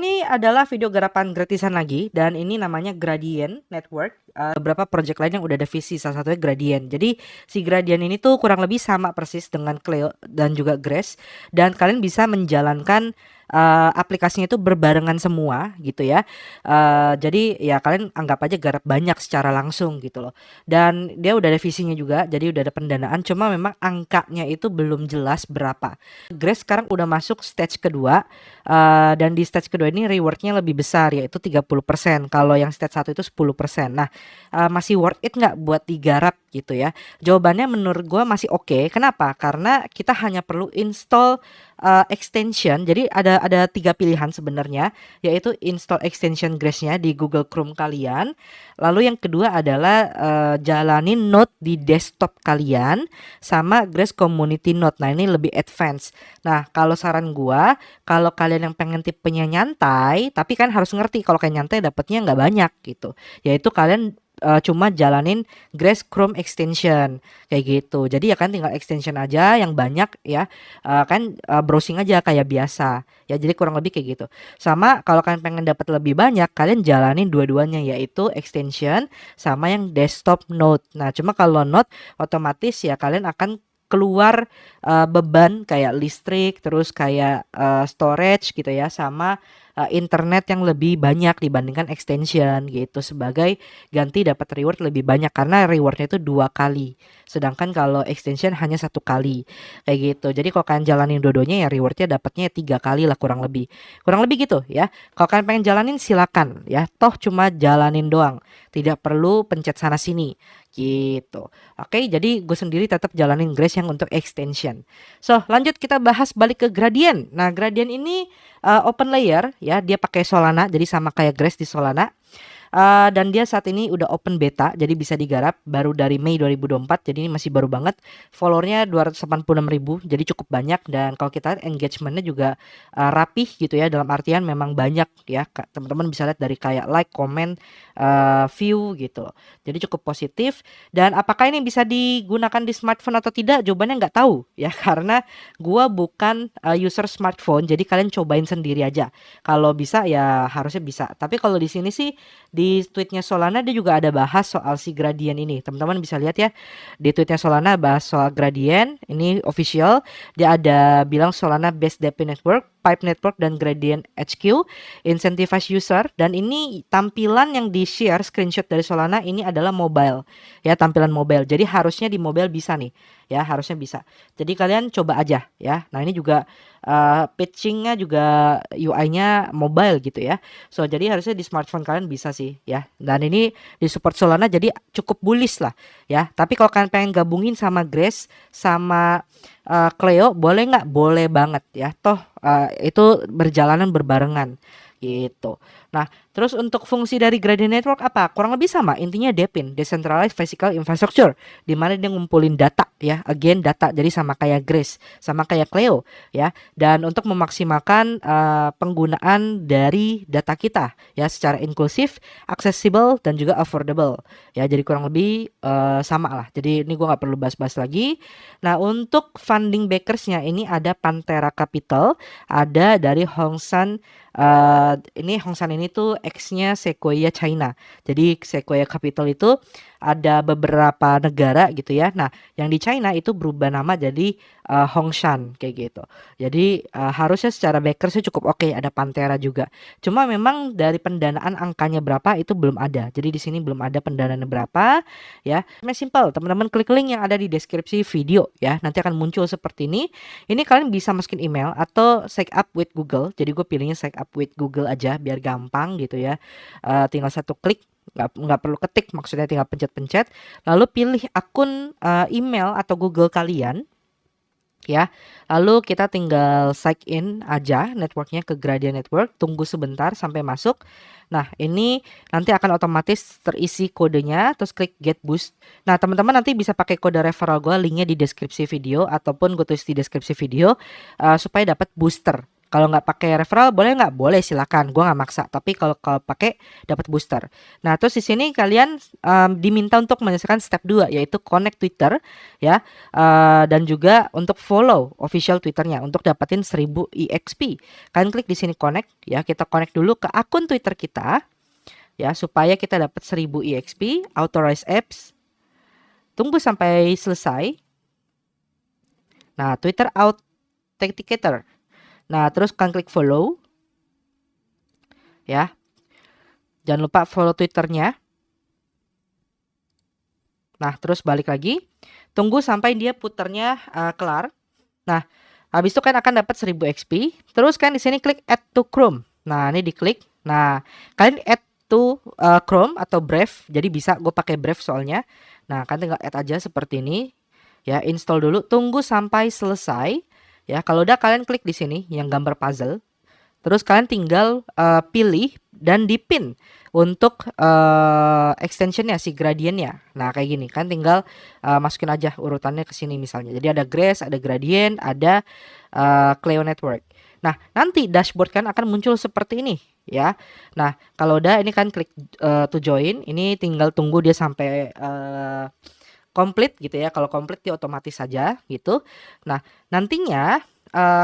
ini adalah video garapan gratisan lagi dan ini namanya Gradient Network. Beberapa project lain yang udah ada visi, salah satunya Gradient. Jadi si Gradient ini tuh kurang lebih sama persis dengan Cleo dan juga Grace, dan kalian bisa menjalankan aplikasinya itu berbarengan semua gitu ya. Jadi ya kalian anggap aja garap banyak secara langsung gitu loh. Dan dia udah ada visinya juga, jadi udah ada pendanaan. Cuma memang angkanya itu belum jelas berapa. Grace sekarang udah masuk stage kedua, dan di stage kedua ini rewardnya lebih besar, yaitu 30%. Kalau yang stage 1 itu 10%. Nah, masih worth it nggak buat digarap gitu ya? Jawabannya menurut gue masih oke. Kenapa? Karena kita hanya perlu install extension. Jadi ada 3 pilihan sebenarnya, yaitu install extension Grace-nya di Google Chrome kalian. Lalu yang kedua adalah jalanin Node di desktop kalian sama Grace Community Node. Nah, ini lebih advance. Nah, kalau saran gua, kalau kalian yang pengen tipenya nyantai, tapi kan harus ngerti kalau kayak nyantai dapatnya nggak banyak gitu. Yaitu kalian cuma jalanin Grace Chrome extension kayak gitu. Jadi ya kan tinggal extension aja yang banyak ya. Kan browsing aja kayak biasa. Ya jadi kurang lebih kayak gitu. Sama kalau kalian pengen dapat lebih banyak, kalian jalanin dua-duanya, yaitu extension sama yang desktop Node. Nah, cuma kalau Node otomatis ya kalian akan keluar beban kayak listrik, terus kayak storage gitu ya, sama internet yang lebih banyak dibandingkan extension gitu, sebagai ganti dapat reward lebih banyak karena rewardnya itu 2 kali, sedangkan kalau extension hanya 1 kali kayak gitu. Jadi kalau kalian jalanin dua-duanya ya rewardnya dapatnya 3 kali lah, kurang lebih gitu ya. Kalau kalian pengen jalanin silakan ya, toh cuma jalanin doang, tidak perlu pencet sana sini gitu. Oke, jadi gue sendiri tetap jalanin Grace yang untuk extension. So, lanjut kita bahas balik ke Gradient. Nah, Gradient ini open layer ya, dia pakai Solana, jadi sama kayak Grace di Solana. Dan dia saat ini udah open beta, jadi bisa digarap baru dari Mei 2024, jadi ini masih baru banget. Followernya 286.000, jadi cukup banyak. Dan kalau kita lihat engagementnya juga rapih gitu ya, dalam artian memang banyak ya. Teman-teman bisa lihat dari kayak like, comment, view gitu loh. Jadi cukup positif. Dan apakah ini bisa digunakan di smartphone atau tidak? Jawabannya nggak tahu ya, karena gua bukan user smartphone, jadi kalian cobain sendiri aja. Kalau bisa ya harusnya bisa. Tapi kalau di sini sih di tweetnya Solana dia juga ada bahas soal si Gradient ini. Teman-teman bisa lihat ya, di tweetnya Solana bahas soal Gradient. Ini official. Dia ada bilang Solana based DP network, Pipe Network, dan Gradient HQ incentivize user. Dan ini tampilan yang di share screenshot dari Solana ini adalah mobile ya, tampilan mobile. Jadi harusnya di mobile bisa nih ya, harusnya bisa. Jadi kalian coba aja ya. Nah, ini juga pitchingnya juga UI-nya mobile gitu ya. So jadi harusnya di smartphone kalian bisa sih ya. Dan ini di support Solana, jadi cukup bullish lah ya. Tapi kalau kalian pengen gabungin sama Grace sama Cleo, boleh nggak? Boleh banget ya. Toh itu berjalanan berbarengan gitu. Nah, terus untuk fungsi dari Gradient Network apa? Kurang lebih sama, intinya DePIN, Decentralized Physical Infrastructure, di mana dia ngumpulin data ya, again data, jadi sama kayak Grace, sama kayak Cleo ya. Dan untuk memaksimalkan penggunaan dari data kita ya secara inklusif, accessible, dan juga affordable ya. Jadi kurang lebih sama lah. Jadi ini gue nggak perlu bahas-bahas lagi. Nah, untuk funding backersnya ini ada Pantera Capital, ada dari Hong San. Ini Hong San ini tuh X-nya Sequoia China. Jadi Sequoia Capital itu ada beberapa negara gitu ya. Nah, yang di China itu berubah nama jadi Hongshan kayak gitu. Jadi harusnya secara backersnya cukup oke, ada Pantera juga. Cuma memang dari pendanaan angkanya berapa itu belum ada. Jadi di sini belum ada pendanaan berapa ya. Simple, teman-teman klik link yang ada di deskripsi video ya. Nanti akan muncul seperti ini. Ini kalian bisa masukin email atau sign up with Google. Jadi gue pilihnya sign up with Google aja biar gampang gitu ya. Tinggal satu klik, nggak perlu ketik, maksudnya tinggal pencet-pencet, lalu pilih akun email atau Google kalian ya, lalu kita tinggal sign in aja networknya ke Gradient Network, tunggu sebentar sampai masuk. Nah, ini nanti akan otomatis terisi kodenya, terus klik get boost. Nah, teman-teman nanti bisa pakai kode referral gue, linknya di deskripsi video ataupun gue tulis di deskripsi video supaya dapat booster Kalau nggak pakai referral boleh nggak? Boleh, silakan. Gua nggak maksa. Tapi kalau pakai dapat booster. Nah, terus di sini kalian diminta untuk menyelesaikan step 2 yaitu connect Twitter ya. Dan juga untuk follow official Twitternya untuk dapatin 1000 EXP. Kalian klik di sini connect ya. Kita connect dulu ke akun Twitter kita ya supaya kita dapat 1000 EXP. Authorize apps. Tunggu sampai selesai. Nah, Twitter Authenticator. Nah, terus kalian klik follow. Ya. Jangan lupa follow Twitternya. Nah, terus balik lagi. Tunggu sampai dia puternya kelar. Nah, habis itu kan akan dapat 1000 XP. Terus kan di sini klik add to Chrome. Nah, ini diklik. Nah, kalian add to Chrome atau Brave. Jadi bisa gue pakai Brave soalnya. Nah, kalian tinggal add aja seperti ini. Ya, install dulu. Tunggu sampai selesai. Ya, kalau udah kalian klik di sini yang gambar puzzle. Terus kalian tinggal pilih dan dipin untuk extensionnya si gradiennya. Nah, kayak gini kan tinggal masukin aja urutannya ke sini misalnya. Jadi ada Grace, ada gradient, ada Cleo Network. Nah, nanti dashboard kan akan muncul seperti ini ya. Nah, kalau udah ini kan klik to join. Ini tinggal tunggu dia sampai complete gitu ya. Kalau complete dia otomatis saja gitu. Nah, nantinya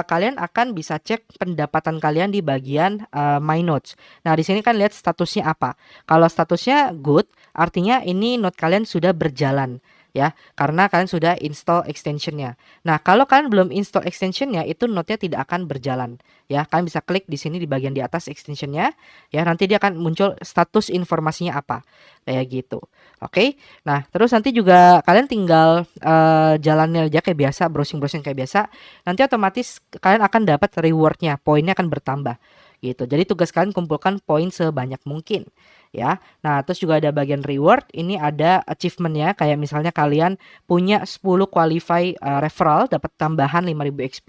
kalian akan bisa cek pendapatan kalian di bagian My Notes. Nah, di sini kan lihat statusnya apa. Kalau statusnya good, artinya ini note kalian sudah berjalan ya, karena kalian sudah install extensionnya. Nah, kalau kalian belum install extensionnya, itu note-nya tidak akan berjalan ya. Kalian bisa klik di sini di bagian di atas extensionnya ya, nanti dia akan muncul status informasinya apa kayak gitu. Oke. Nah, terus nanti juga kalian tinggal jalannya aja kayak biasa, browsing kayak biasa. Nanti otomatis kalian akan dapat rewardnya, poinnya akan bertambah gitu. Jadi tugas kalian kumpulkan poin sebanyak mungkin ya. Nah, terus juga ada bagian reward. Ini ada achievementnya, kayak misalnya kalian punya 10 qualify referral dapat tambahan 5000 XP.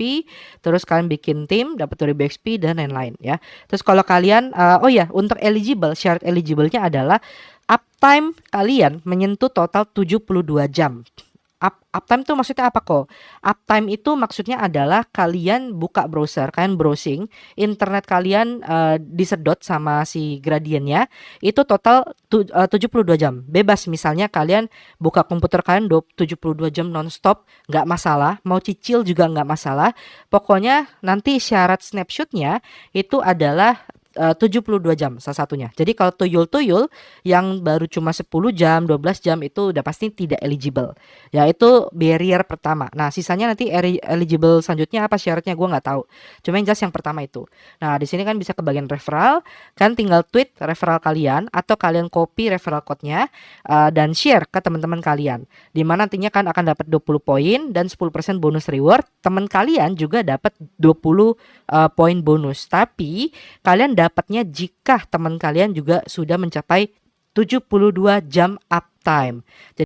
Terus kalian bikin tim dapat 2000 XP dan lain-lain ya. Terus kalau kalian oh ya, untuk eligible, syarat eligible-nya adalah uptime kalian menyentuh total 72 jam. Uptime itu maksudnya apa kok? Uptime itu maksudnya adalah kalian buka browser, kalian browsing, internet kalian disedot sama si gradiennya, itu total 72 jam. Bebas, misalnya kalian buka komputer kalian 72 jam nonstop, nggak masalah. Mau cicil juga nggak masalah. Pokoknya nanti syarat snapshotnya itu adalah 72 jam salah satunya. Jadi kalau tuyul-tuyul yang baru cuma 10 jam, 12 jam itu udah pasti tidak eligible. Ya, itu barrier pertama. Nah, sisanya nanti eligible selanjutnya apa syaratnya gue nggak tahu. Cuma yang jelas yang pertama itu. Nah, di sini kan bisa ke bagian referral, kan tinggal tweet referral kalian atau kalian copy referral code-nya dan share ke teman-teman kalian. Di mana nantinya kan akan dapat 20 poin dan 10% bonus reward. Teman kalian juga dapat 20 poin bonus. Tapi kalian dapatnya jika teman kalian juga sudah mencapai 72 jam uptime. Jadi